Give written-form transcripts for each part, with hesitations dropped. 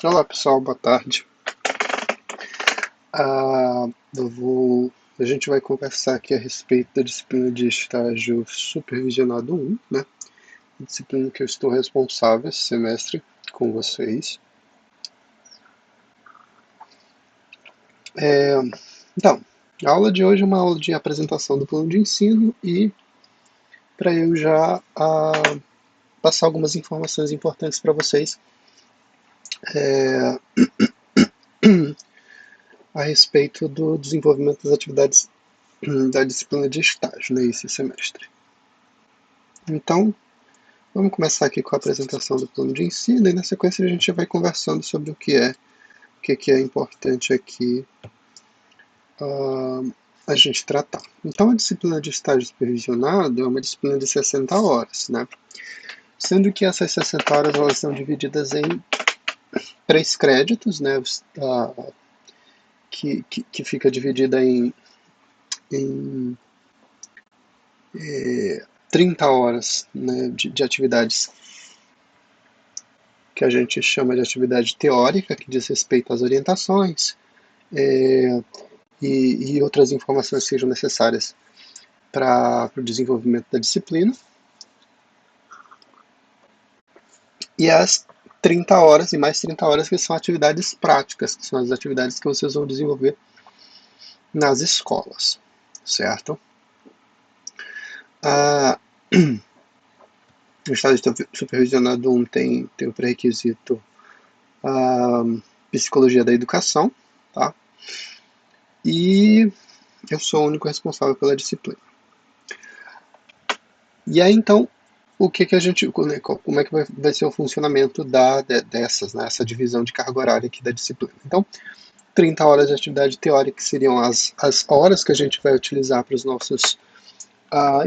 Olá pessoal, boa tarde. Ah, a gente vai conversar aqui a respeito da disciplina de estágio supervisionado 1, né? Disciplina que eu estou responsável esse semestre com vocês. É, então, a aula de hoje é uma aula de apresentação do plano de ensino e para eu já passar algumas informações importantes para vocês a respeito do desenvolvimento das atividades da disciplina de estágio, né, esse semestre. Então, vamos começar aqui com a apresentação do plano de ensino e na sequência a gente vai conversando sobre o que é importante aqui a gente tratar. Então, a disciplina de estágio supervisionado é uma disciplina de 60 horas, né? Sendo que essas 60 horas elas são divididas em 3 créditos, né? Que fica dividida em 30 horas, né, de atividades que a gente chama de atividade teórica, que diz respeito às orientações, é, e outras informações que sejam necessárias para o desenvolvimento da disciplina. E as 30 horas e mais 30 horas que são atividades práticas, que são as atividades que vocês vão desenvolver nas escolas, certo? Ah, o estágio supervisionado 1 tem o pré-requisito psicologia da educação, tá? E eu sou o único responsável pela disciplina. E aí, então, o que a gente, como é que vai ser o funcionamento dessas, né, essa divisão de carga horária aqui da disciplina? Então, 30 horas de atividade teórica, que seriam as horas que a gente vai utilizar para os nossos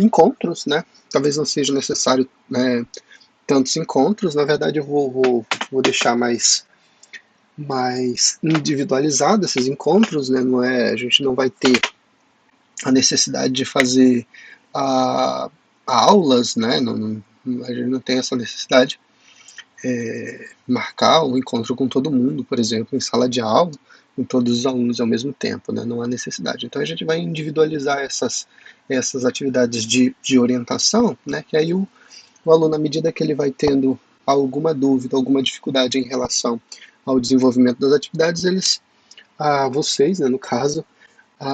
encontros, né? Talvez não seja necessário, né, tantos encontros, na verdade eu vou deixar mais individualizado esses encontros, né? Não é, a gente não vai ter a necessidade de fazer a, aulas, né? A gente não tem essa necessidade. Marcar o encontro com todo mundo, por exemplo, em sala de aula, com todos os alunos ao mesmo tempo, né? Não há necessidade. Então a gente vai individualizar essas atividades de orientação, né? Que aí o aluno, à medida que ele vai tendo alguma dúvida, alguma dificuldade em relação ao desenvolvimento das atividades, vocês, né, no caso,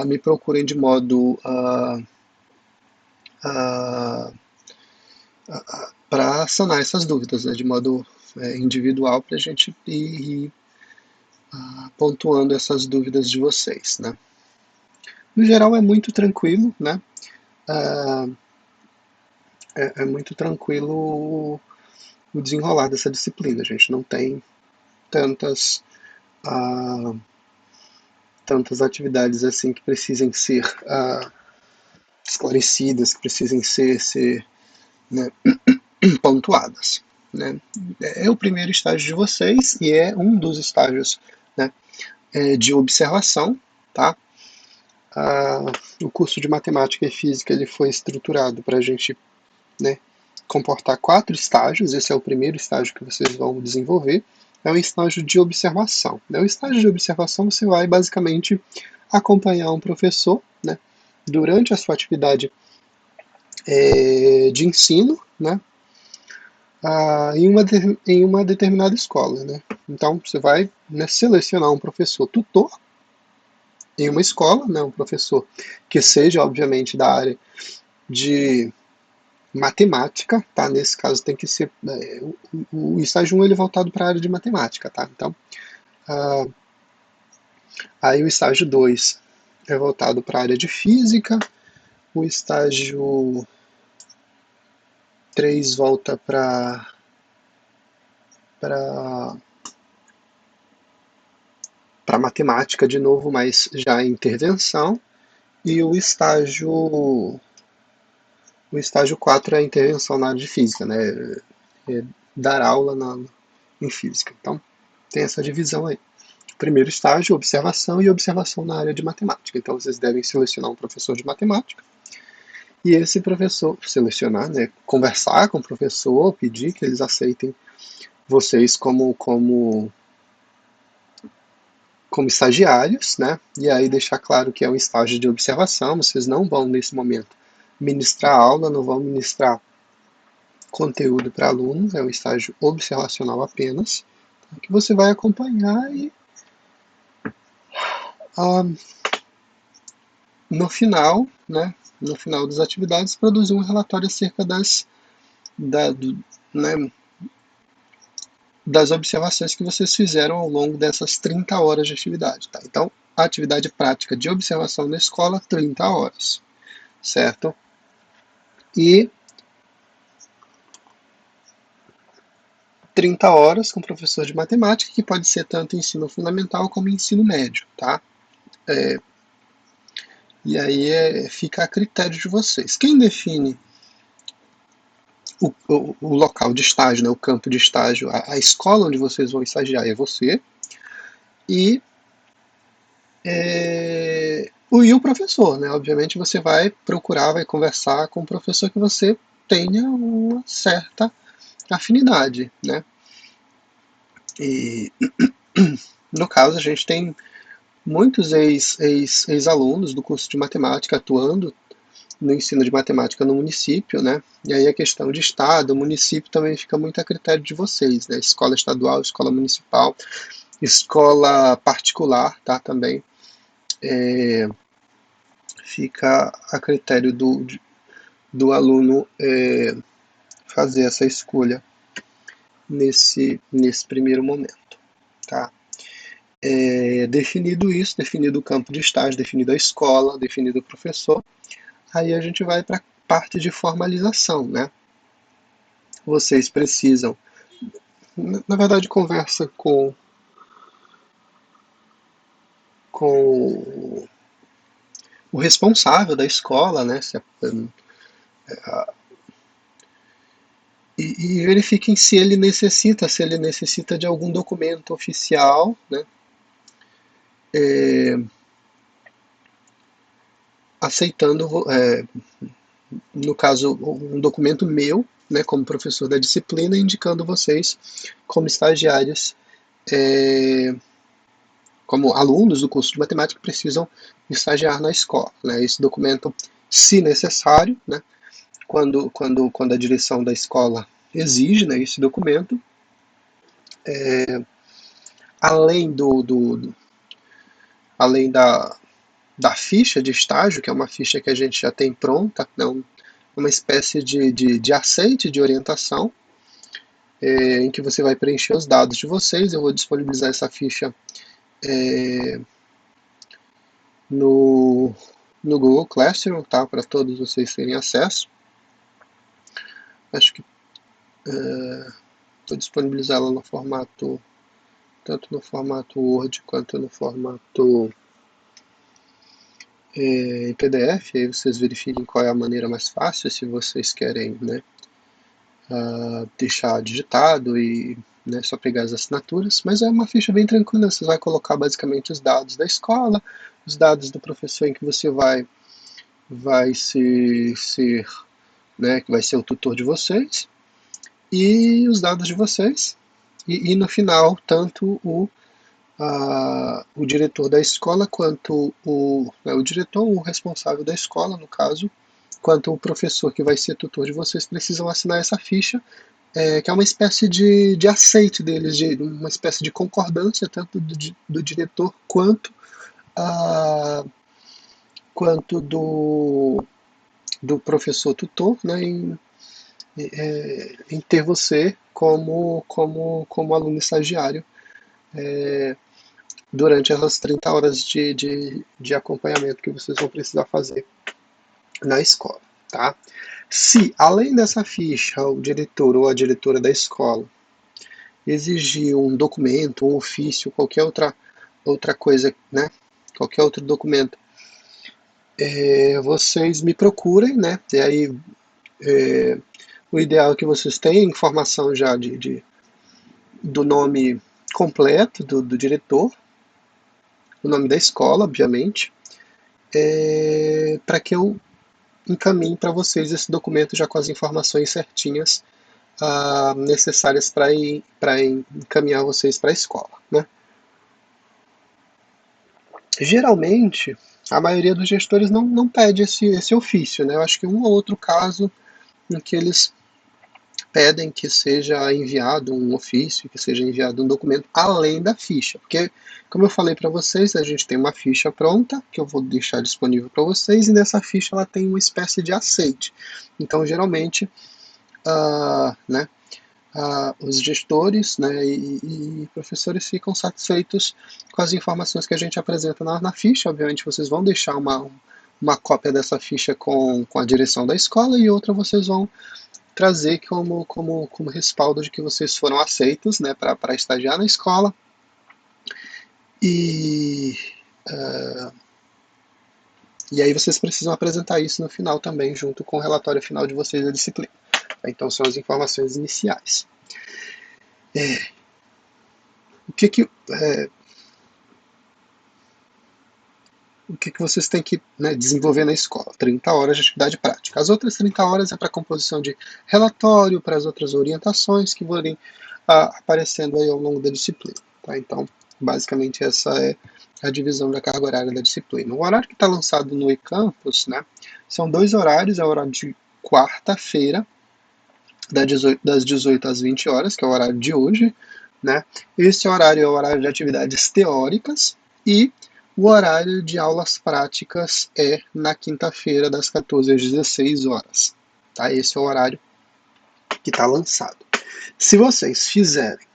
me procurem de modo para sanar essas dúvidas, né, de modo individual, para a gente ir pontuando essas dúvidas de vocês, né. No geral é muito tranquilo, né, é muito tranquilo o desenrolar dessa disciplina, a gente não tem tantas, ah, tantas atividades assim que precisem ser esclarecidas, que precisem ser né, pontuadas. Né. É o primeiro estágio de vocês e é um dos estágios, né, de observação, tá? O curso de matemática e física ele foi estruturado para a gente, né, comportar 4 estágios. Esse é o primeiro estágio que vocês vão desenvolver. É um estágio de observação. No estágio de observação você vai basicamente acompanhar um professor, né, durante a sua atividade de ensino, né, em uma determinada escola. Né. Então você vai, né, selecionar um professor tutor em uma escola, né, um professor que seja, obviamente, da área de matemática, tá? Nesse caso tem que ser o estágio 1 ele é voltado para a área de matemática, tá? Então, aí o estágio 2 é voltado para a área de física, o estágio 3 volta para matemática de novo, mas já em intervenção, e o estágio 4 é a intervenção na área de física, né? É dar aula em física. Então, tem essa divisão aí. Primeiro estágio, observação e observação na área de matemática. Então, vocês devem selecionar um professor de matemática e esse professor selecionar, né, conversar com o professor, pedir que eles aceitem vocês como estagiários, né? E aí deixar claro que é um estágio de observação, vocês não vão nesse momento ministrar aula, não vão ministrar conteúdo para alunos, é um estágio observacional apenas, tá? Que você vai acompanhar e ah, no final, né, no final das atividades, produzir um relatório acerca né, das observações que vocês fizeram ao longo dessas 30 horas de atividade. Tá? Então, a atividade prática de observação na escola, 30 horas, certo? E 30 horas com professor de matemática, que pode ser tanto ensino fundamental como ensino médio, tá? E aí fica a critério de vocês. Quem define o local de estágio, né, o campo de estágio, a escola onde vocês vão estagiar é você, e o professor, né? Obviamente você vai procurar, vai conversar com o professor que você tenha uma certa afinidade, né? E no caso a gente tem muitos ex-alunos do curso de matemática atuando no ensino de matemática no município, né? E aí a questão de estado, município também fica muito a critério de vocês, né? Escola estadual, escola municipal, escola particular, tá? Também fica a critério do aluno fazer essa escolha nesse primeiro momento, tá? Definido isso, definido o campo de estágio, definido a escola, definido o professor, aí a gente vai para a parte de formalização, né? Vocês precisam, na verdade, conversa com o responsável da escola, né? E verifiquem se ele necessita de algum documento oficial, né? Aceitando, no caso, um documento meu, né, como professor da disciplina, indicando vocês como estagiários, é, como alunos do curso de matemática, precisam estagiar na escola. Né? Esse documento, se necessário, né, quando a direção da escola exige, né, esse documento, além além da ficha de estágio, que é uma ficha que a gente já tem pronta, né, uma espécie de aceite de orientação, em que você vai preencher os dados de vocês. Eu vou disponibilizar essa ficha no, no Google Classroom, tá? Para todos vocês terem acesso. Acho que vou disponibilizá-la no formato, tanto no formato Word quanto no formato em PDF. Aí vocês verifiquem qual é a maneira mais fácil, se vocês querem, né, deixar digitado e, né, só pegar as assinaturas, mas é uma ficha bem tranquila. Você vai colocar basicamente os dados da escola, os dados do professor em que você vai ser, né, que vai ser o tutor de vocês, e os dados de vocês. E no final, tanto o diretor da escola, quanto o diretor, o responsável da escola, no caso, quanto o professor que vai ser tutor de vocês, precisam assinar essa ficha, que é uma espécie de aceite deles, uma espécie de concordância, tanto do diretor a, quanto do professor tutor, né, em ter você como aluno estagiário durante essas 30 horas de acompanhamento que vocês vão precisar fazer na escola. Tá? Se, além dessa ficha, o diretor ou a diretora da escola exigir um documento, um ofício, qualquer outra coisa, né? Qualquer outro documento, vocês me procurem, né? E aí o ideal é que vocês tenham informação já do nome completo do diretor, o nome da escola, obviamente, para que eu encaminhe para vocês esse documento já com as informações certinhas necessárias para encaminhar vocês para a escola, né? Geralmente, a maioria dos gestores não pede esse ofício, né? Eu acho que um ou outro caso em que eles pedem que seja enviado um ofício, que seja enviado um documento além da ficha, porque, como eu falei para vocês, a gente tem uma ficha pronta que eu vou deixar disponível para vocês e nessa ficha ela tem uma espécie de aceite. Então, geralmente, né, os gestores, né, e professores ficam satisfeitos com as informações que a gente apresenta na ficha. Obviamente, vocês vão deixar uma cópia dessa ficha com a direção da escola e outra vocês vão trazer como respaldo de que vocês foram aceitos, né, para estagiar na escola. E, uh, e aí vocês precisam apresentar isso no final também, junto com o relatório final de vocês da disciplina. Então são as informações iniciais. O que que, o que vocês têm que, né, desenvolver na escola? 30 horas de atividade prática. As outras 30 horas é para composição de relatório, para as outras orientações que forem aparecendo aí ao longo da disciplina. Tá? Então, basicamente, essa é a divisão da carga horária da disciplina. O horário que está lançado no eCampus, né, são 2 horários, é o horário de quarta-feira, das 18 às 20 horas, que é o horário de hoje. Né? Esse horário é o horário de atividades teóricas e o horário de aulas práticas é na quinta-feira, das 14 às 16 horas. Tá? Esse é o horário que está lançado. Se vocês fizerem,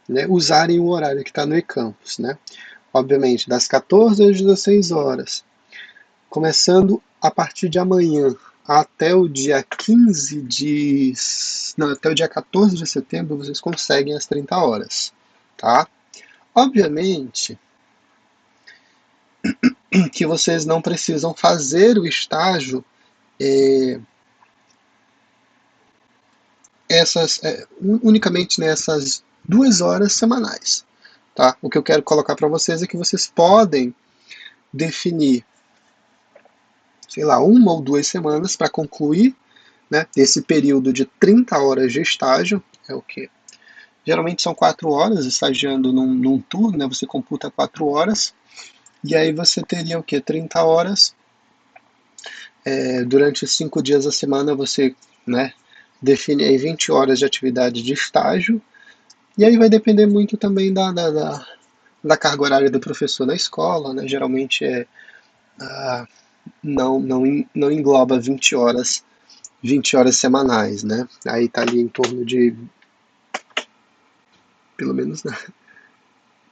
né, usarem o horário que está no eCampus, né, obviamente das 14 às 16 horas, começando a partir de amanhã até o dia 15 de. Não, até o dia 14 de setembro, vocês conseguem as 30 horas. Tá? Obviamente que vocês não precisam fazer o estágio unicamente nessas 2 horas semanais. Tá? O que eu quero colocar para vocês é que vocês podem definir, sei lá, 1 ou 2 semanas para concluir, né, esse período de 30 horas de estágio, é o que? Geralmente são 4 horas, estagiando num turno, né, você computa 4 horas, e aí você teria o que? 30 horas, durante 5 dias da semana você, né, define aí 20 horas de atividade de estágio, e aí vai depender muito também da carga horária do professor na escola, né, geralmente não engloba 20 horas semanais, né, aí está ali em torno de, pelo menos, né,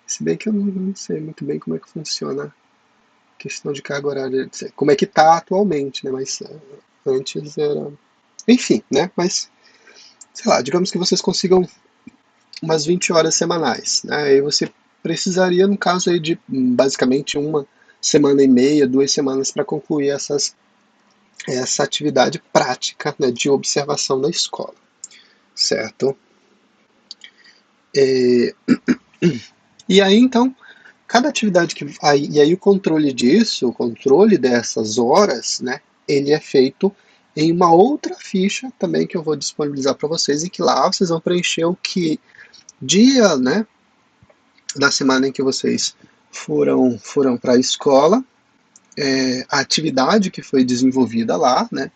se bem que eu não sei muito bem como é que funciona a questão de carga horária, como é que está atualmente, né, mas antes era... Enfim, né, mas, sei lá, digamos que vocês consigam umas 20 horas semanais, né, aí você precisaria, no caso aí, de basicamente 1 semana e meia, 2 semanas para concluir essa atividade prática, né, de observação da escola, certo? E aí, então, cada atividade que... e aí o controle disso, o controle dessas horas, né, ele é feito em uma outra ficha também que eu vou disponibilizar para vocês e que lá vocês vão preencher o que dia, né, da semana em que vocês foram para a escola, a atividade que foi desenvolvida lá, né,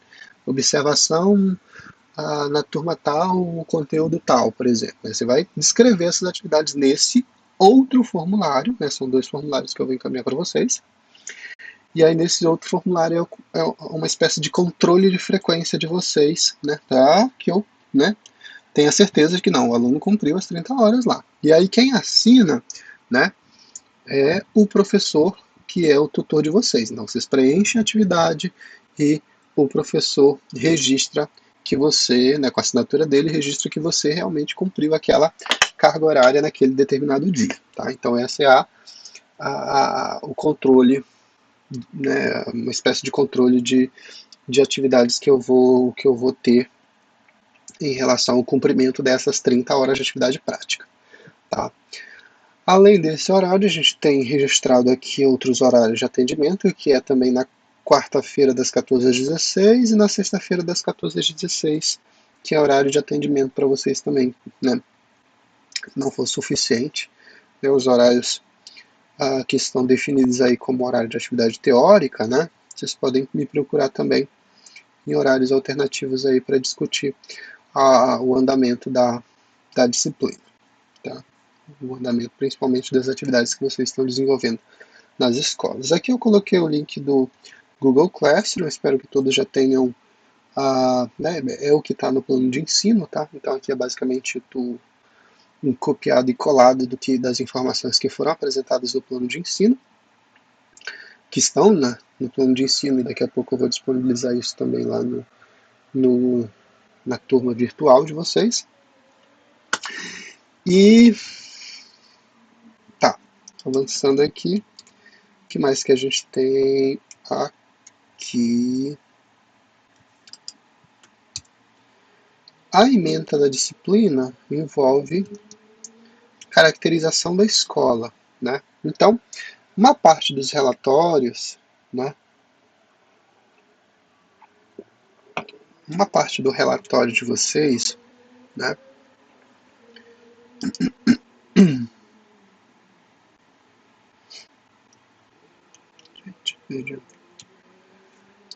observação na turma tal, o conteúdo tal, por exemplo. Você vai descrever essas atividades nesse outro formulário, né, são 2 formulários que eu vou encaminhar para vocês, e aí nesse outro formulário é uma espécie de controle de frequência de vocês, né, para que eu, né, tenha certeza de que não, o aluno cumpriu as 30 horas lá. E aí quem assina, né, é o professor que é o tutor de vocês. Então vocês preenchem a atividade e o professor registra que você, né, com a assinatura dele, registra que você realmente cumpriu aquela carga horária naquele determinado dia. Tá? Então essa é o controle, né, uma espécie de controle de atividades que eu vou ter em relação ao cumprimento dessas 30 horas de atividade prática. Tá? Além desse horário, a gente tem registrado aqui outros horários de atendimento, que é também na quarta-feira das 14 às 16 e na sexta-feira das 14 às 16, que é horário de atendimento para vocês também, né? Se não for suficiente, né, os horários que estão definidos aí como horário de atividade teórica, né? Vocês podem me procurar também em horários alternativos aí para discutir o andamento da disciplina, tá? O andamento principalmente das atividades que vocês estão desenvolvendo nas escolas. Aqui eu coloquei o link do Google Classroom, espero que todos já tenham, né, é o que está no plano de ensino, tá? Então aqui é basicamente um copiado e colado das informações que foram apresentadas no plano de ensino, que estão no plano de ensino, e daqui a pouco eu vou disponibilizar isso também lá no, na turma virtual de vocês. E tá, avançando aqui, o que mais que a gente tem aqui? A ementa da disciplina envolve caracterização da escola, né? Então, uma parte dos relatórios, né? Uma parte do relatório de vocês, né?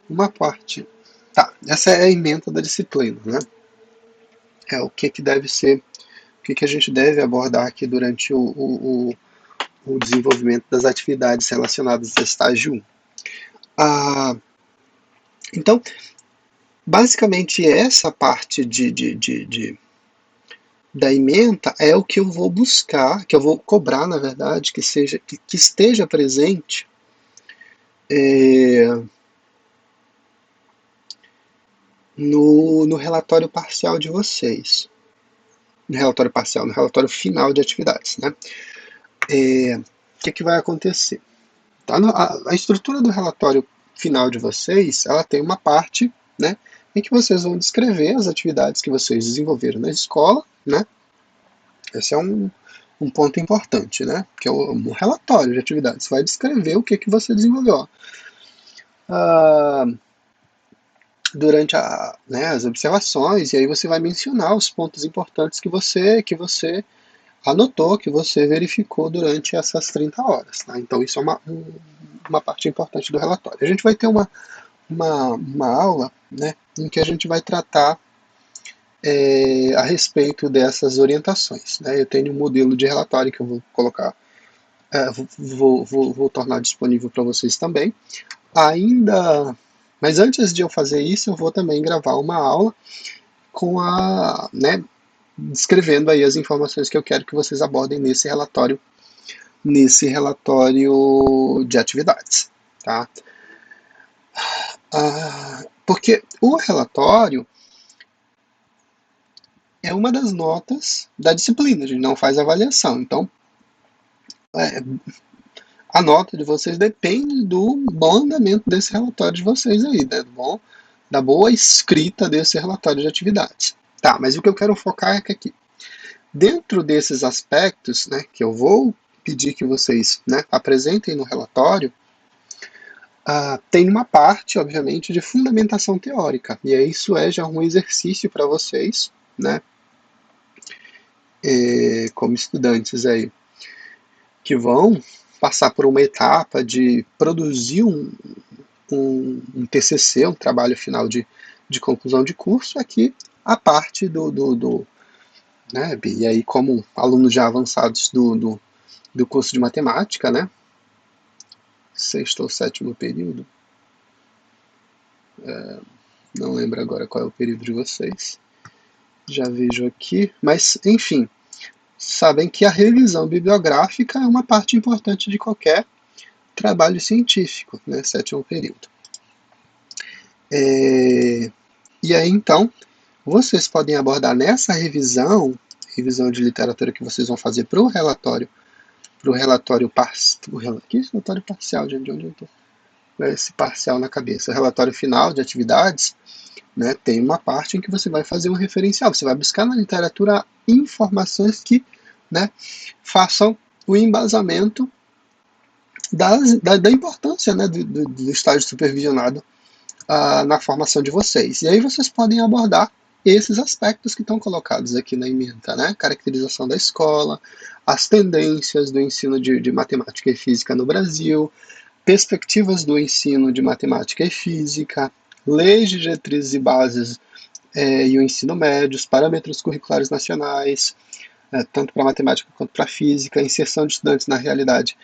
Uma parte. Tá, essa é a ementa da disciplina, né? É o que deve ser, o que a gente deve abordar aqui durante o desenvolvimento das atividades relacionadas ao estágio 1. Então, basicamente essa parte da ementa é o que eu vou buscar, que eu vou cobrar, na verdade, que esteja presente no relatório parcial de vocês. No relatório parcial, no relatório final de atividades, né? O que vai acontecer? Tá? A estrutura do relatório final de vocês, ela tem uma parte, né, em que vocês vão descrever as atividades que vocês desenvolveram na escola, né? Esse é um ponto importante, né? Que é um relatório de atividades. Você vai descrever o que você desenvolveu. Durante né, as observações, e aí você vai mencionar os pontos importantes que você anotou, que você verificou durante essas 30 horas. Tá? Então isso é uma parte importante do relatório. A gente vai ter uma aula, né, em que a gente vai tratar a respeito dessas orientações. Né? Eu tenho um modelo de relatório que eu vou colocar, vou tornar disponível para vocês também. Mas antes de eu fazer isso, eu vou também gravar uma aula com né, descrevendo aí as informações que eu quero que vocês abordem nesse relatório de atividades, tá? Porque o relatório é uma das notas da disciplina, a gente não faz avaliação, então a nota de vocês depende do bom andamento desse relatório de vocês aí, né? Da boa escrita desse relatório de atividades. Tá, mas o que eu quero focar é que aqui, dentro desses aspectos, né, que eu vou pedir que vocês, né, apresentem no relatório, tem uma parte, obviamente, de fundamentação teórica. E aí isso é já um exercício para vocês, né, como estudantes aí, que vão passar por uma etapa de produzir um TCC, um trabalho final de conclusão de curso, aqui a parte né, e aí como alunos já avançados do curso de matemática, né, sexto ou sétimo período, não lembro agora qual é o período de vocês, já vejo aqui, mas enfim, sabem que a revisão bibliográfica é uma parte importante de qualquer trabalho científico, né, sétimo período. E aí então, vocês podem abordar nessa revisão de literatura que vocês vão fazer para o relatório parcial, gente, de onde eu estou? Esse parcial na cabeça. O relatório final de atividades, né, tem uma parte em que você vai fazer um referencial. Você vai buscar na literatura informações que, né, façam o embasamento da importância, né, do estágio supervisionado na formação de vocês. E aí vocês podem abordar, esses aspectos que estão colocados aqui na ementa, né? Caracterização da escola, as tendências do ensino de matemática e física no Brasil, perspectivas do ensino de matemática e física, leis, diretrizes e bases e o ensino médio, os parâmetros curriculares nacionais, tanto para matemática quanto para física, inserção de estudantes na realidade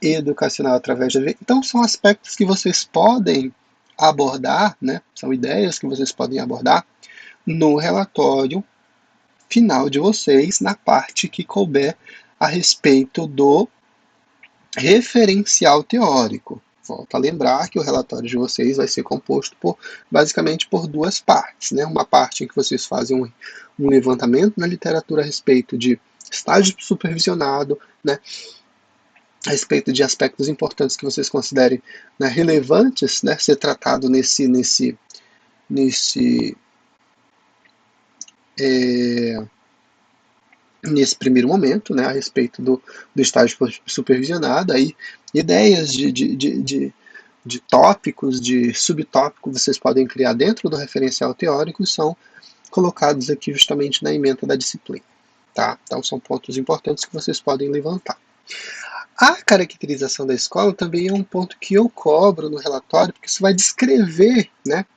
educacional através da... Então, são aspectos que vocês podem abordar, né? São ideias que vocês podem abordar no relatório final de vocês, na parte que couber a respeito do referencial teórico. Volto a lembrar que o relatório de vocês vai ser composto basicamente por duas partes, né? Uma parte em que vocês fazem um levantamento na literatura a respeito de estágio supervisionado, né? A respeito de aspectos importantes que vocês considerem, né, relevantes, né, ser tratado nesse primeiro momento, né, a respeito do estágio supervisionado, aí ideias de tópicos, de subtópicos, vocês podem criar dentro do referencial teórico e são colocados aqui justamente na ementa da disciplina. Tá? Então são pontos importantes que vocês podem levantar. A caracterização da escola também é um ponto que eu cobro no relatório, porque isso vai descrever, né,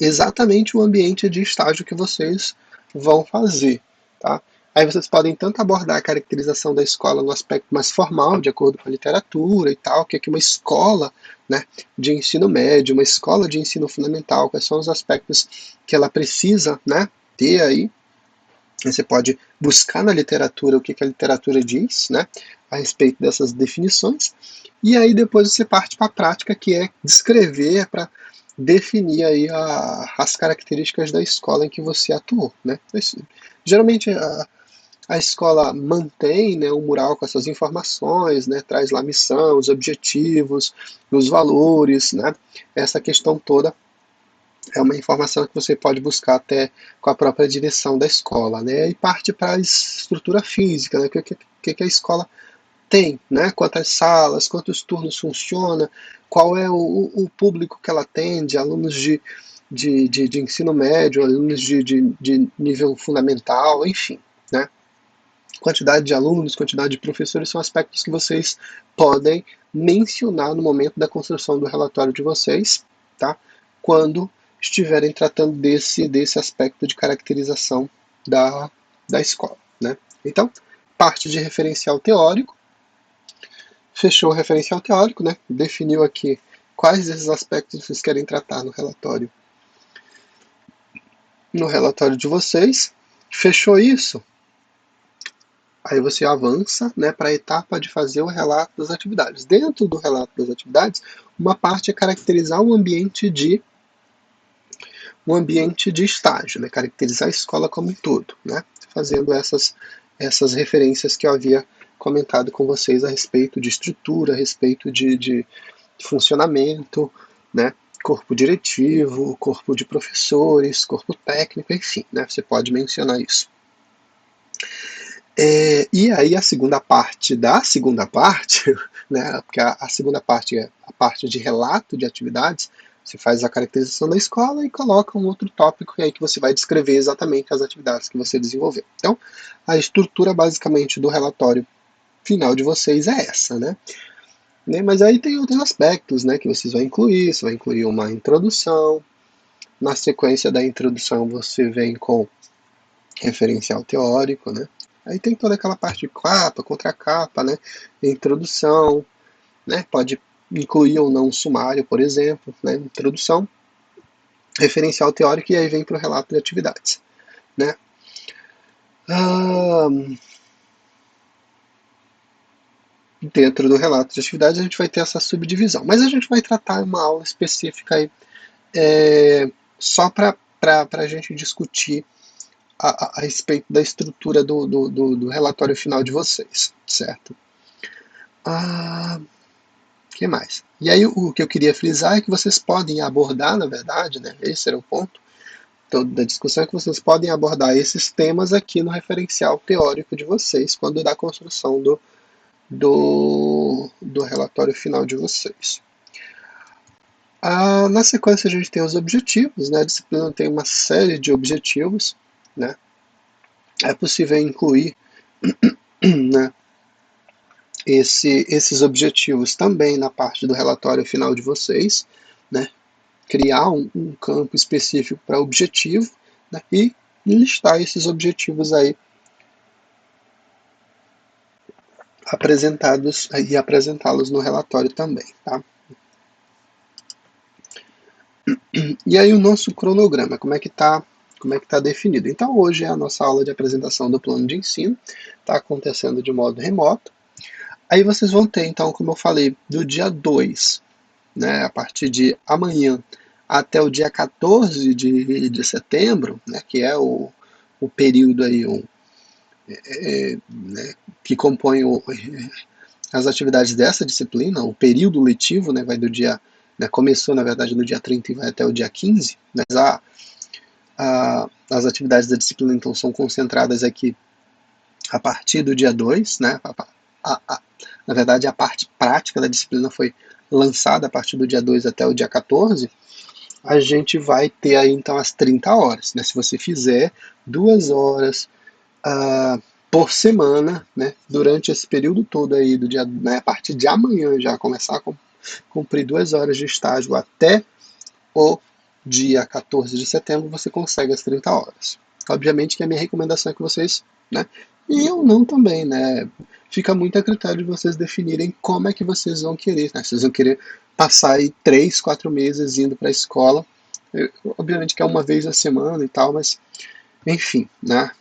exatamente o ambiente de estágio que vocês vão fazer. Tá? Aí vocês podem tanto abordar a caracterização da escola no aspecto mais formal, de acordo com a literatura e tal, que é que uma escola, né, de ensino médio, uma escola de ensino fundamental, quais são os aspectos que ela precisa, né, ter aí. Você pode buscar na literatura o que a literatura diz, né, a respeito dessas definições, e aí depois você parte para a prática, que é descrever, para definir aí as características da escola em que você atuou, né. Geralmente a escola mantém, né, um mural com essas informações, né, traz lá a missão, os objetivos, os valores, né, essa questão toda é uma informação que você pode buscar até com a própria direção da escola, né, e parte para a estrutura física, né, o que a escola tem, né, quantas salas, quantos turnos funciona, qual é o público que ela atende, alunos de ensino médio, alunos de nível fundamental, enfim, né, quantidade de alunos, quantidade de professores são aspectos que vocês podem mencionar no momento da construção do relatório de vocês, tá? Quando estiverem tratando desse aspecto de caracterização da escola, né? Então, parte de referencial teórico, fechou o referencial teórico, né? Definiu aqui quais desses aspectos vocês querem tratar no relatório de vocês, fechou isso. Aí você avança, né, para a etapa de fazer o relato das atividades. Dentro do relato das atividades, uma parte é caracterizar um ambiente de estágio, né, caracterizar a escola como um todo, né, fazendo essas referências que eu havia comentado com vocês a respeito de estrutura, a respeito de funcionamento, né, corpo diretivo, corpo de professores, corpo técnico, enfim, né, você pode mencionar isso. E aí a segunda parte da segunda parte, né, porque a segunda parte é a parte de relato de atividades, você faz a caracterização da escola e coloca um outro tópico aí que você vai descrever exatamente as atividades que você desenvolveu. Então, a estrutura basicamente do relatório final de vocês é essa, né? Mas aí tem outros aspectos, né, que vocês vão incluir, você vai incluir uma introdução, na sequência da introdução você vem com referencial teórico, né? Aí tem toda aquela parte de capa, contracapa, né? Introdução, né? Pode incluir ou não um sumário, por exemplo, né? Introdução, referencial teórico e aí vem para o relato de atividades, né? Dentro do relato de atividades a gente vai ter essa subdivisão, mas a gente vai tratar uma aula específica aí, só para a gente discutir a respeito da estrutura do relatório final de vocês, certo? Que mais? E aí o que eu queria frisar é que vocês podem abordar, na verdade, né, esse era o ponto da discussão, é que vocês podem abordar esses temas aqui no referencial teórico de vocês, quando da construção do relatório final de vocês. Na sequência a gente tem os objetivos, né? A disciplina tem uma série de objetivos, né? É possível incluir né, esses objetivos também na parte do relatório final de vocês, né? Criar um campo específico para objetivo, né? E listar esses objetivos aí apresentados e apresentá-los no relatório também, tá? E aí o nosso cronograma, como é que tá definido? Então hoje é a nossa aula de apresentação do plano de ensino, está acontecendo de modo remoto. Aí vocês vão ter, então, como eu falei, do dia 2, né, a partir de amanhã até o dia 14 de setembro, né, que é o período aí né, que compõe as atividades dessa disciplina, o período letivo, né, vai do dia, né, começou na verdade no dia 30 e vai até o dia 15, mas as atividades da disciplina então são concentradas aqui a partir do dia 2, né, na verdade a parte prática da disciplina foi lançada a partir do dia 2 até o dia 14, a gente vai ter aí então as 30 horas, né, se você fizer 2 horas por semana, né, durante esse período todo aí do dia, né, a partir de amanhã já começar a cumprir 2 horas de estágio até o dia 14 de setembro, você consegue as 30 horas. Obviamente que a minha recomendação é que vocês, né, e eu não também, né, fica muito a critério de vocês definirem como é que vocês vão querer, né, vocês vão querer passar aí 3, 4 meses indo para a escola, obviamente que é uma vez a semana e tal, mas enfim, né,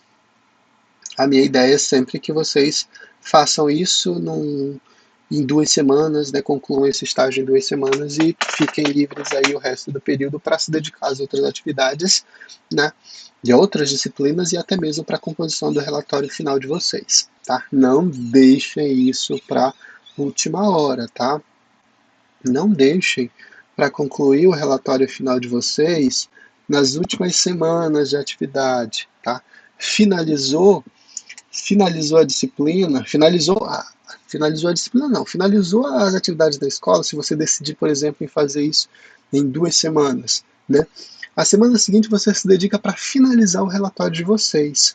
a minha ideia é sempre que vocês façam isso em 2 semanas, né, concluam esse estágio em 2 semanas e fiquem livres aí o resto do período para se dedicar às outras atividades, né, de outras disciplinas e até mesmo para a composição do relatório final de vocês, tá? Não deixem isso para última hora, tá? Não deixem para concluir o relatório final de vocês nas últimas semanas de atividade, tá? Finalizou a disciplina, finalizou a disciplina não, finalizou as atividades da escola, se você decidir, por exemplo, em fazer isso em 2 semanas, né? A semana seguinte você se dedica para finalizar o relatório de vocês.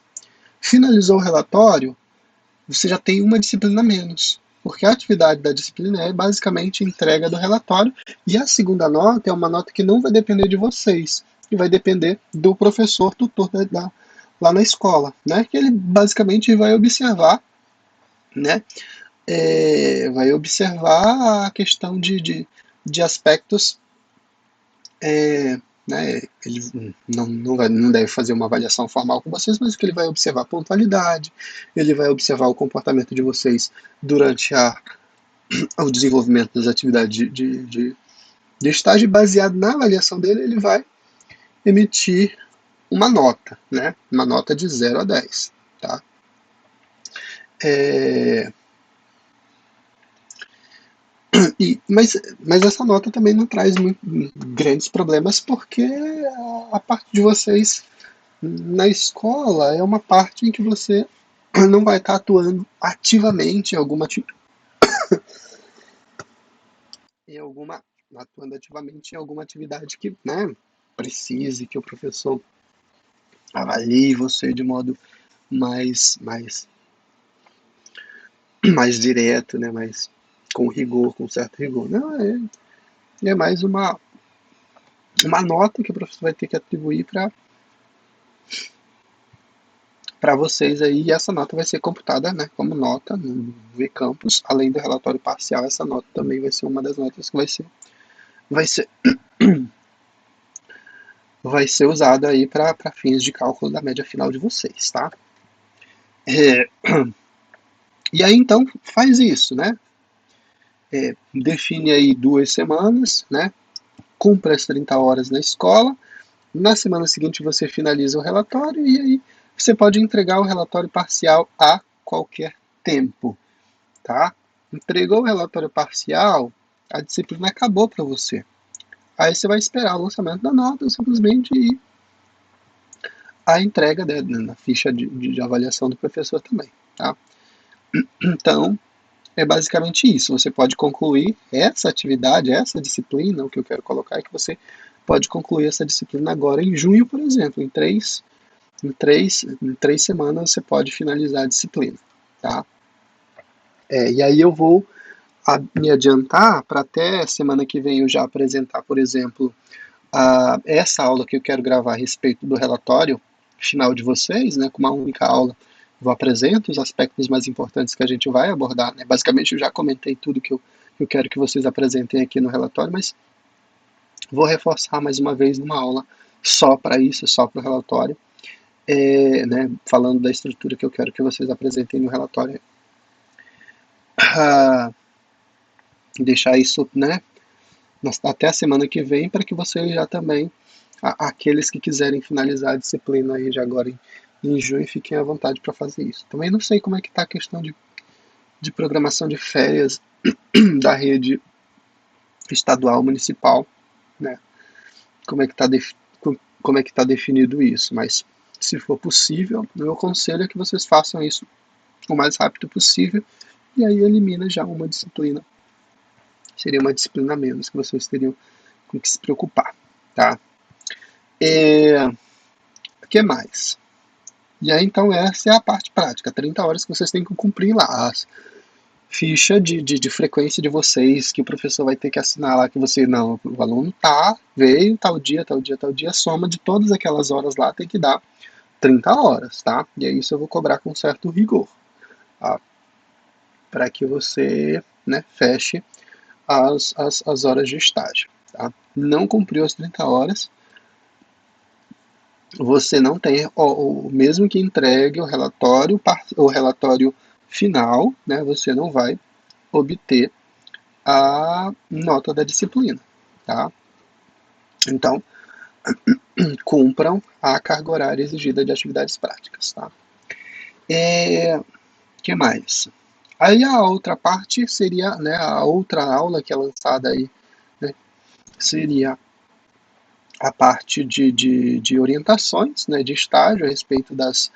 Finalizou o relatório, você já tem uma disciplina a menos, porque a atividade da disciplina é basicamente entrega do relatório, e a segunda nota é uma nota que não vai depender de vocês, que vai depender do professor tutor lá na escola, né? Que ele basicamente vai observar, né? Vai observar a questão de aspectos, né? Ele não deve fazer uma avaliação formal com vocês, mas que ele vai observar a pontualidade, ele vai observar o comportamento de vocês durante o desenvolvimento das atividades de estágio, e baseado na avaliação dele, ele vai emitir uma nota, né? Uma nota de 0 a 10, tá? É, mas essa nota também não traz grandes problemas, porque a parte de vocês na escola é uma parte em que você não vai estar atuando ativamente em alguma atuando ativamente em alguma atividade que, né, precise que o professor avalie você de modo mais mais direto, né, mais com rigor, com certo rigor. Não, é mais uma nota que o professor vai ter que atribuir para vocês aí, e essa nota vai ser computada, né, como nota no VCampus, além do relatório parcial, essa nota também vai ser uma das notas que vai ser, vai ser usada aí para fins de cálculo da média final de vocês, tá? É, e aí então faz isso, né? Define aí 2 semanas, né? Cumpra as 30 horas na escola. Na semana seguinte você finaliza o relatório e aí você pode entregar o relatório parcial a qualquer tempo, tá? Entregou o relatório parcial, a disciplina acabou para você. Aí você vai esperar o lançamento da nota simplesmente e a entrega na ficha de avaliação do professor também, tá? Então, é basicamente isso. Você pode concluir essa atividade, essa disciplina, o que eu quero colocar é que você pode concluir essa disciplina agora em junho, por exemplo, em três semanas você pode finalizar a disciplina, tá? E aí eu vou me adiantar para até semana que vem eu já apresentar, por exemplo, essa aula que eu quero gravar a respeito do relatório final de vocês, né, com uma única aula. Eu apresento os aspectos mais importantes que a gente vai abordar. Né? Basicamente, eu já comentei tudo que eu quero que vocês apresentem aqui no relatório, mas vou reforçar mais uma vez numa aula só para isso, só para o relatório, né, falando da estrutura que eu quero que vocês apresentem no relatório. Deixar isso, né, até a semana que vem, para que vocês já também, aqueles que quiserem finalizar a disciplina aí já agora em junho, fiquem à vontade para fazer isso. Também não sei como é que está a questão de programação de férias da rede estadual, municipal, né? Como é que está definido isso, mas se for possível, o meu conselho é que vocês façam isso o mais rápido possível, e aí elimina já uma disciplina. Seria uma disciplina a menos que vocês teriam com que se preocupar, tá? O que mais? E aí, então, essa é a parte prática. 30 horas que vocês têm que cumprir lá. As ficha de frequência de vocês, que o professor vai ter que assinar lá, que você, não, o aluno veio, tal dia, tal dia, tal dia, a soma de todas aquelas horas lá tem que dar 30 horas, tá? E aí isso eu vou cobrar com certo rigor, tá? Para que você, né, feche as horas de estágio, tá? Não cumpriu as 30 horas, você não tem, mesmo que entregue o relatório final, né, você não vai obter a nota da disciplina, tá? Então, cumpram a carga horária exigida de atividades práticas, tá? Que mais? Aí a outra parte seria, né, a outra aula que é lançada aí, né, seria a parte de orientações, né, de estágio a respeito das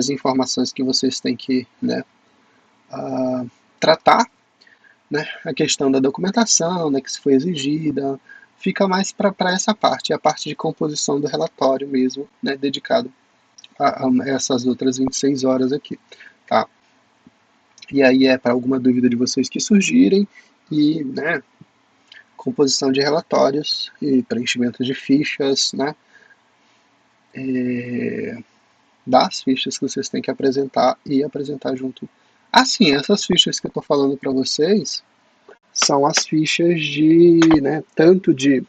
informações que vocês têm que, né, tratar, né, a questão da documentação, né, que se foi exigida, fica mais para essa parte, a parte de composição do relatório mesmo, né, dedicado a essas outras 26 horas aqui, tá? E aí é para alguma dúvida de vocês que surgirem e, né, composição de relatórios e preenchimento de fichas, né, das fichas que vocês têm que apresentar e apresentar junto. Assim, essas fichas que eu estou falando para vocês são as fichas né, tanto de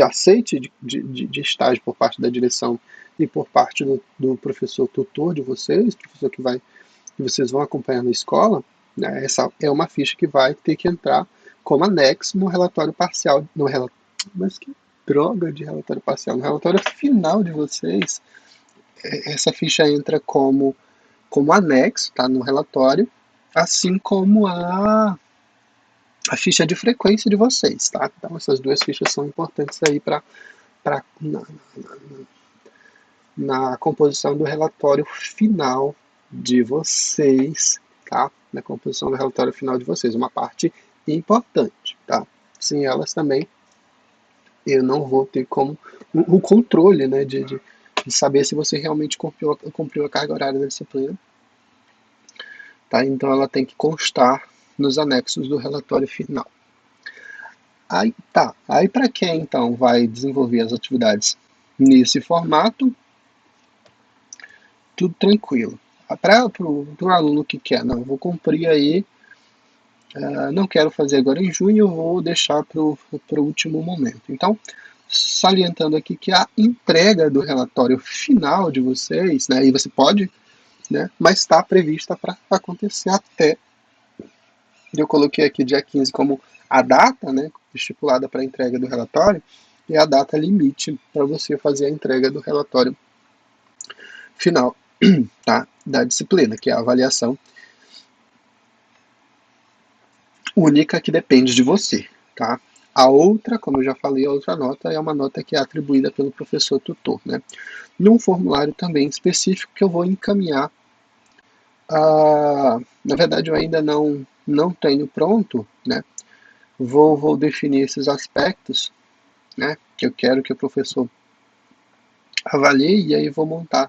aceite de estágio por parte da direção e por parte do professor tutor de vocês, professor que vocês vão acompanhar na escola, né, essa é uma ficha que vai ter que entrar como anexo no relatório parcial, mas que droga de relatório parcial, no relatório final de vocês, essa ficha entra como anexo, tá, no relatório, assim como a ficha de frequência de vocês, tá? Então essas duas fichas são importantes aí na composição do relatório final de vocês, tá? Na composição do relatório final de vocês, uma parte importante, tá? Sem elas também eu não vou ter como o controle, né, de saber se você realmente cumpriu a carga horária da disciplina, tá? Então ela tem que constar nos anexos do relatório final. Aí tá. Aí para quem então vai desenvolver as atividades nesse formato, tudo tranquilo. Para o aluno que quer, não, vou cumprir aí, não quero fazer agora em junho, eu vou deixar para o último momento. Então, salientando aqui que a entrega do relatório final de vocês, né, e você pode, né, mas está prevista para acontecer até, eu coloquei aqui dia 15 como a data, né, estipulada para a entrega do relatório, e a data limite para você fazer a entrega do relatório final, tá, da disciplina, que é a avaliação única que depende de você, tá? A outra, como eu já falei, a outra nota é uma nota que é atribuída pelo professor tutor, né? Num formulário também específico que eu vou encaminhar Na verdade, eu ainda não tenho pronto, né? Vou definir esses aspectos, né? Que eu quero que o professor avalie, e aí vou montar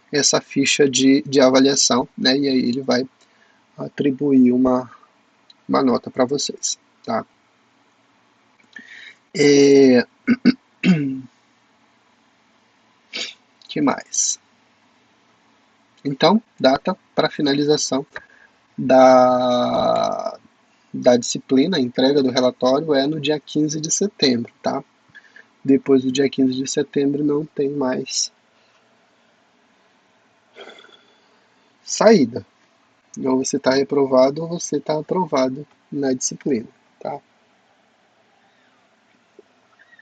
essa ficha de avaliação, né? E aí ele vai atribuir uma nota para vocês, tá? E, que mais? Então, data para finalização da, da disciplina, a entrega do relatório é no dia 15 de setembro, tá? Depois do dia 15 de setembro não tem mais saída. Ou você está reprovado ou você está aprovado na disciplina, tá?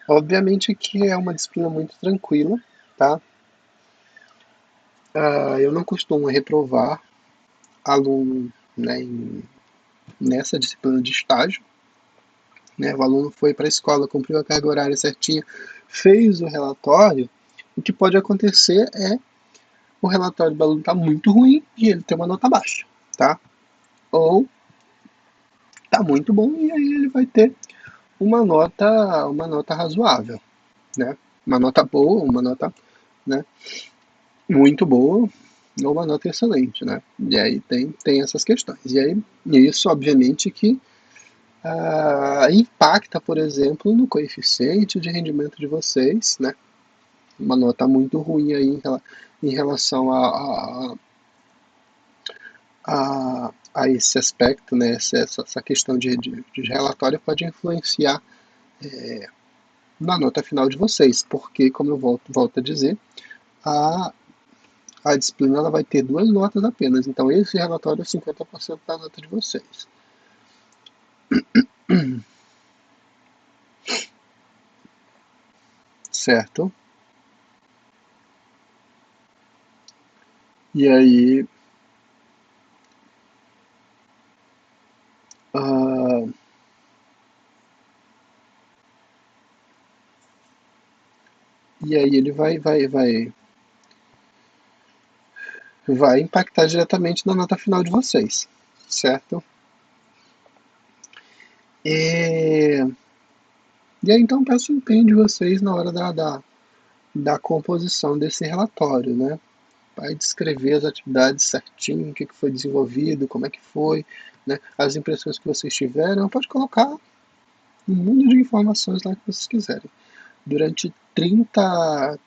Obviamente que é uma disciplina muito tranquila, tá? Eu não costumo reprovar aluno, né, nessa disciplina de estágio, né? O aluno foi para a escola, cumpriu a carga horária certinha, fez o relatório. O que pode acontecer é o relatório do aluno estar muito ruim e ele ter uma nota baixa, tá? Ou está muito bom e aí ele vai ter uma nota razoável, né? Uma nota boa, uma nota, né, muito boa ou uma nota excelente, né? E aí tem essas questões. E aí isso, obviamente, que impacta, por exemplo, no coeficiente de rendimento de vocês, né? Uma nota muito ruim aí em relação a esse aspecto, né? Essa questão de relatório pode influenciar na nota final de vocês, porque, como eu volto a dizer, a, a disciplina ela vai ter duas notas apenas, então esse relatório é 50% da nota de vocês. Certo? E aí, ah, e aí ele vai impactar diretamente na nota final de vocês, certo? E, e aí então peço o empenho de vocês na hora da composição desse relatório, né? Vai descrever as atividades certinho, o que foi desenvolvido, como é que foi, né? As impressões que vocês tiveram, pode colocar um mundo de informações lá que vocês quiserem. Durante 30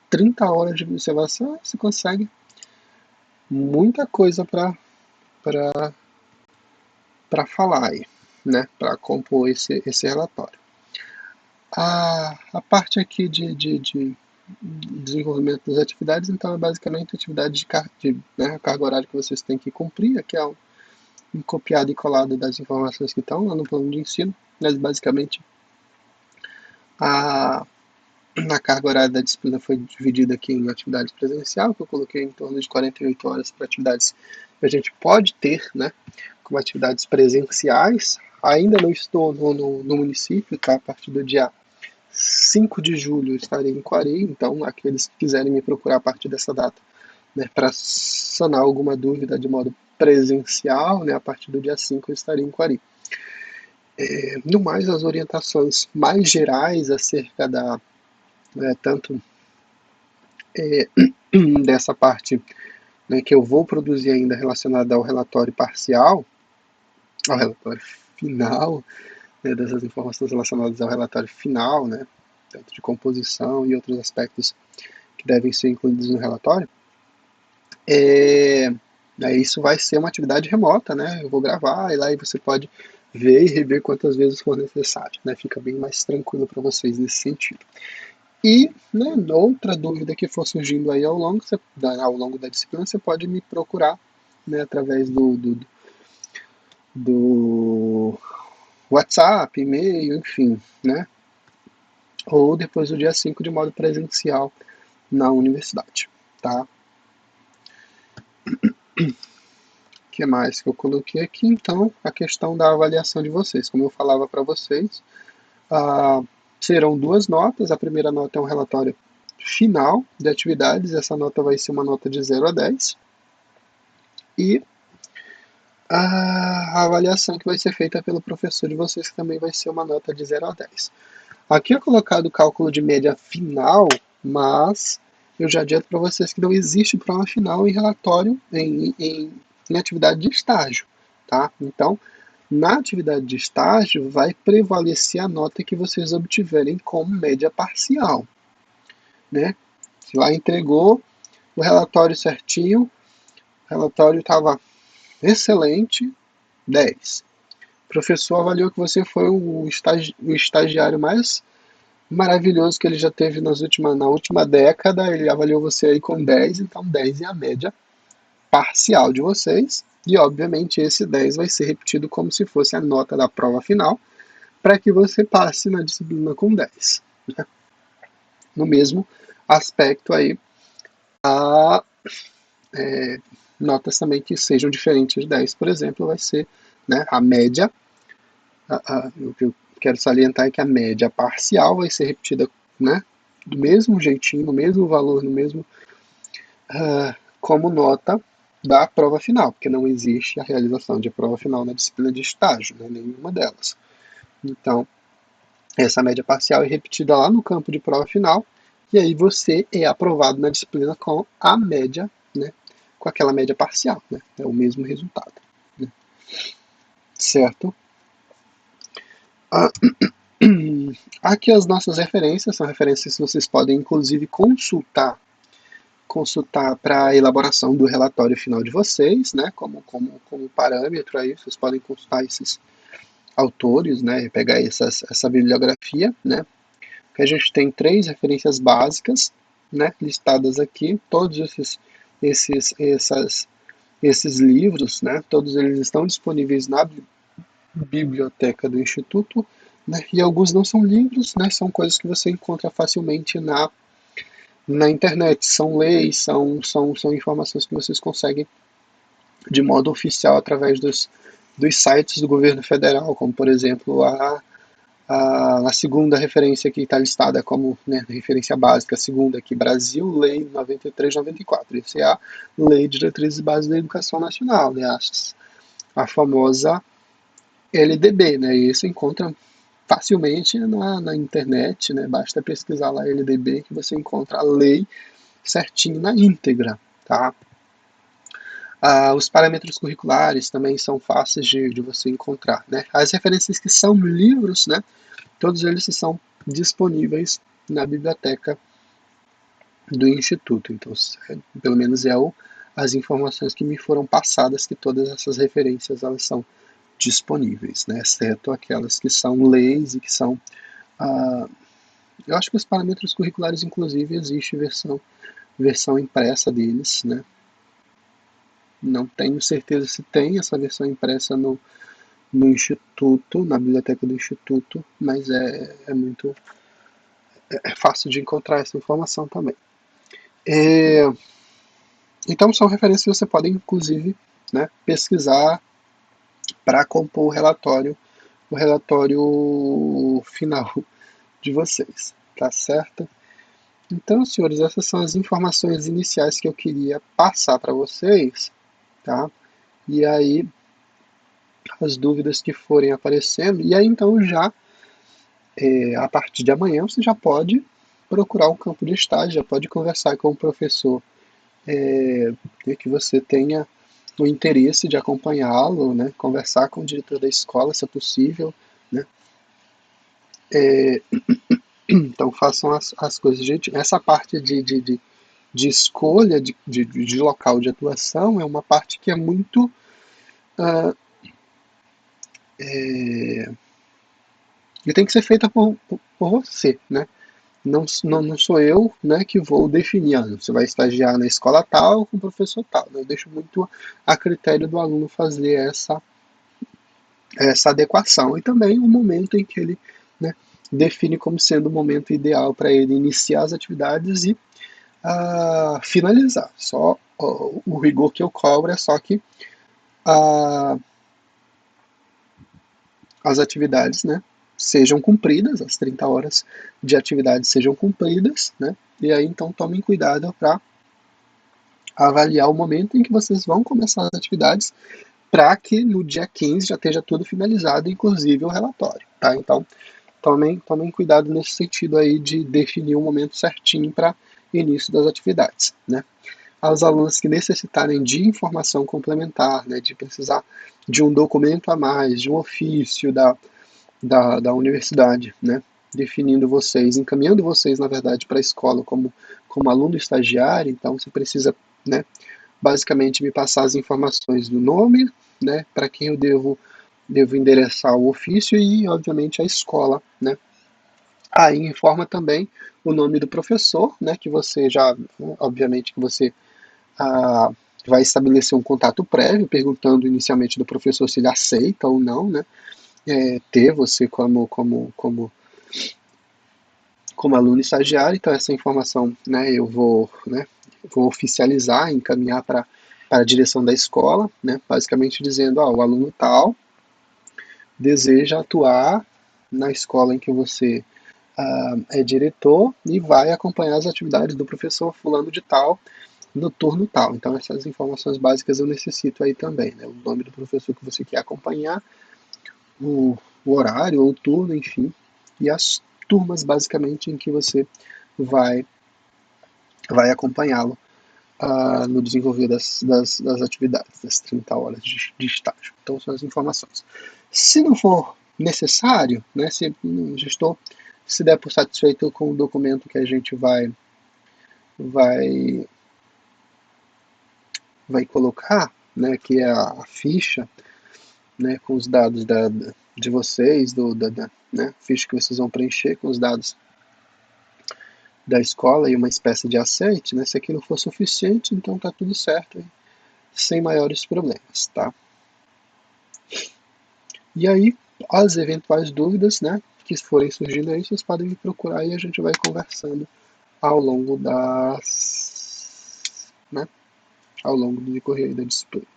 horas de observação, você consegue muita coisa para falar aí, né? Para compor esse relatório. A parte aqui de desenvolvimento das atividades, então, é basicamente atividade né, a carga horária que vocês têm que cumprir, aqui é um copiado e colado das informações que estão lá no plano de ensino, mas basicamente a, a carga horária da disciplina foi dividida aqui em atividades presencial, que eu coloquei em torno de 48 horas para atividades que a gente pode ter, né, como atividades presenciais. Ainda não estou no município, tá? A partir do dia 5 de julho estarei em Quari, então aqueles que quiserem me procurar a partir dessa data, né, para sanar alguma dúvida de modo presencial, né, a partir do dia 5 eu estarei em Quari. No mais, as orientações mais gerais acerca tanto dessa parte, né, que eu vou produzir ainda relacionada ao relatório parcial, ao relatório final, né, dessas informações relacionadas ao relatório final, né, tanto de composição e outros aspectos que devem ser incluídos no relatório, é, isso vai ser uma atividade remota, né? Eu vou gravar e lá você pode ver e rever quantas vezes for necessário, né? Fica bem mais tranquilo para vocês nesse sentido. E, né, outra dúvida que for surgindo aí ao longo da disciplina, você pode me procurar, né, através do WhatsApp, e-mail, enfim, né? Ou depois do dia 5 de modo presencial na universidade, tá? O que mais que eu coloquei aqui? Então, a questão da avaliação de vocês. Como eu falava para vocês, ah, serão duas notas. A primeira nota é um relatório final de atividades. Essa nota vai ser uma nota de 0 a 10. E a avaliação que vai ser feita pelo professor de vocês, que também vai ser uma nota de 0 a 10. Aqui é colocado o cálculo de média final, mas eu já adianto para vocês que não existe prova final em relatório, em atividade de estágio, tá? Então, na atividade de estágio, vai prevalecer a nota que vocês obtiverem como média parcial, né? Se lá entregou o relatório certinho, o relatório estava excelente, 10. O professor avaliou que você foi o estagiário mais maravilhoso que ele já teve na última década. Ele avaliou você aí com 10, então 10 é a média parcial de vocês. E, obviamente, esse 10 vai ser repetido como se fosse a nota da prova final, para que você passe na disciplina com 10. Né? No mesmo aspecto aí, a notas também que sejam diferentes de 10, por exemplo, vai ser, né, a média. O que eu quero salientar é que a média parcial vai ser repetida, né, do mesmo jeitinho, no mesmo valor, no mesmo como nota da prova final, porque não existe a realização de prova final na disciplina de estágio, né, nenhuma delas. Então, essa média parcial é repetida lá no campo de prova final, e aí você é aprovado na disciplina com a média, né, com aquela média parcial, né, é o mesmo resultado, né, certo? Ah, aqui as nossas referências, são referências que vocês podem inclusive consultar para a elaboração do relatório final de vocês, né, como parâmetro aí, vocês podem consultar esses autores, né, pegar essa bibliografia, né, que a gente tem 3 referências básicas, né, listadas aqui, todos esses, essas, esses livros, né, todos eles estão disponíveis na biblioteca do Instituto, né, e alguns não são livros, né, são coisas que você encontra facilmente na internet, são leis, são informações que vocês conseguem de modo oficial através dos sites do governo federal, como por exemplo a segunda referência que está listada como, né, referência básica, a segunda aqui, Brasil, Lei 93/94. Essa é a Lei de Diretrizes Básicas da Educação Nacional, né, a famosa LDB, né, e isso encontra facilmente na internet, né, basta pesquisar lá LDB que você encontra a lei certinho na íntegra, tá? Os parâmetros curriculares também são fáceis de você encontrar, né? As referências que são livros, né? Todos eles são disponíveis na biblioteca do Instituto. Então, pelo menos as informações que me foram passadas, que todas essas referências elas são disponíveis, né? Exceto aquelas que são leis e que são... Ah, eu acho que os parâmetros curriculares, inclusive, existe versão impressa deles, né? Não tenho certeza se tem essa versão impressa no Instituto, na biblioteca do Instituto, mas é fácil de encontrar essa informação também. É, então são referências que você pode, inclusive, né, pesquisar para compor o relatório final de vocês, tá certo? Então, senhores, essas são as informações iniciais que eu queria passar para vocês, tá? E aí, as dúvidas que forem aparecendo, e aí então já, a partir de amanhã, você já pode procurar um campo de estágio, já pode conversar com o professor que você tenha o interesse de acompanhá-lo, né, conversar com o diretor da escola, se é possível, né, então façam as coisas. Gente, essa parte de escolha de local de atuação é uma parte que é muito e tem que ser feita por você, né? Não sou eu, né, que vou definir, você vai estagiar na escola tal com o professor tal, né? Eu deixo muito a critério do aluno fazer essa adequação e também o momento em que ele, né, define como sendo o momento ideal para ele iniciar as atividades e finalizar. Só o rigor que eu cobro é só que a, as atividades, né, sejam cumpridas, as 30 horas de atividade sejam cumpridas, né, e aí então tomem cuidado para avaliar o momento em que vocês vão começar as atividades para que no dia 15 já esteja tudo finalizado, inclusive o relatório, tá? Então, tomem cuidado nesse sentido aí de definir um momento certinho para início das atividades, né? Aos alunos que necessitarem de informação complementar, né, de precisar de um documento a mais, de um ofício da universidade, né, definindo vocês, encaminhando vocês, na verdade, para a escola como aluno estagiário, então você precisa, né, basicamente me passar as informações do nome, né, para quem eu devo endereçar o ofício e, obviamente, a escola, né. Aí informa também o nome do professor, né, que você já, obviamente, que você ah, vai estabelecer um contato prévio, perguntando inicialmente do professor se ele aceita ou não, né, ter você como aluno estagiário. Então essa informação, né, eu vou oficializar, encaminhar para a direção da escola, né, basicamente dizendo, o aluno tal deseja atuar na escola em que você é diretor e vai acompanhar as atividades do professor fulano de tal no turno tal. Então essas informações básicas eu necessito aí também, né, o nome do professor que você quer acompanhar, o horário ou o turno, enfim, e as turmas basicamente em que você vai, vai acompanhá-lo no desenvolver das atividades, das 30 horas de estágio. Então são as informações. Se não for necessário, né, se o gestor se der por satisfeito com o documento que a gente vai, vai colocar, né, que é a ficha, né, com os dados de vocês, né, ficha que vocês vão preencher com os dados da escola e uma espécie de aceite, né, se aquilo for suficiente, então tá tudo certo, sem maiores problemas, tá? E aí, as eventuais dúvidas, né, que forem surgindo aí, vocês podem me procurar e a gente vai conversando ao longo né, ao longo do decorrer da disciplina.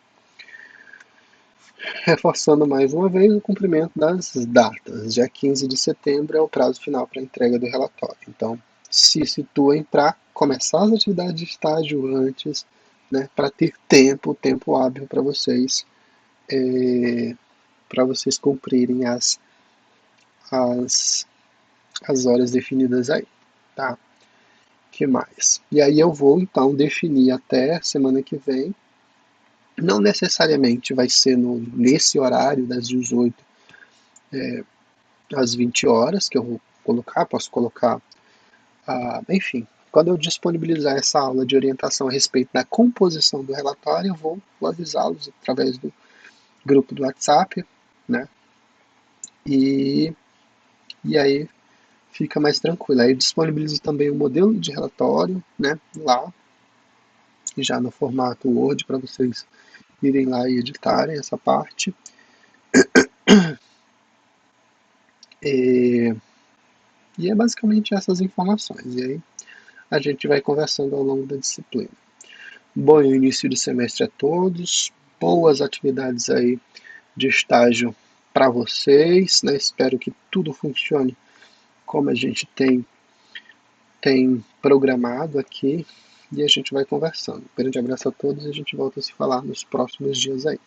Reforçando mais uma vez o cumprimento das datas. Dia 15 de setembro é o prazo final para a entrega do relatório. Então, se situem para começar as atividades de estágio antes, né, para ter tempo hábil para vocês cumprirem as, as horas definidas aí, tá? Que mais? E aí eu vou então definir até semana que vem. Não necessariamente vai ser nesse horário das 18 às 20 horas que eu vou colocar, posso colocar, enfim, quando eu disponibilizar essa aula de orientação a respeito da composição do relatório, eu vou avisá-los através do grupo do WhatsApp, né? E, e aí fica mais tranquilo. Aí eu disponibilizo também o modelo de relatório, né, lá, já no formato Word, para vocês irem lá e editarem essa parte. E é basicamente essas informações. E aí a gente vai conversando ao longo da disciplina. Bom início de semestre a todos, boas atividades aí de estágio para vocês, né? Espero que tudo funcione como a gente tem programado aqui e a gente vai conversando. Um grande abraço a todos e a gente volta a se falar nos próximos dias aí.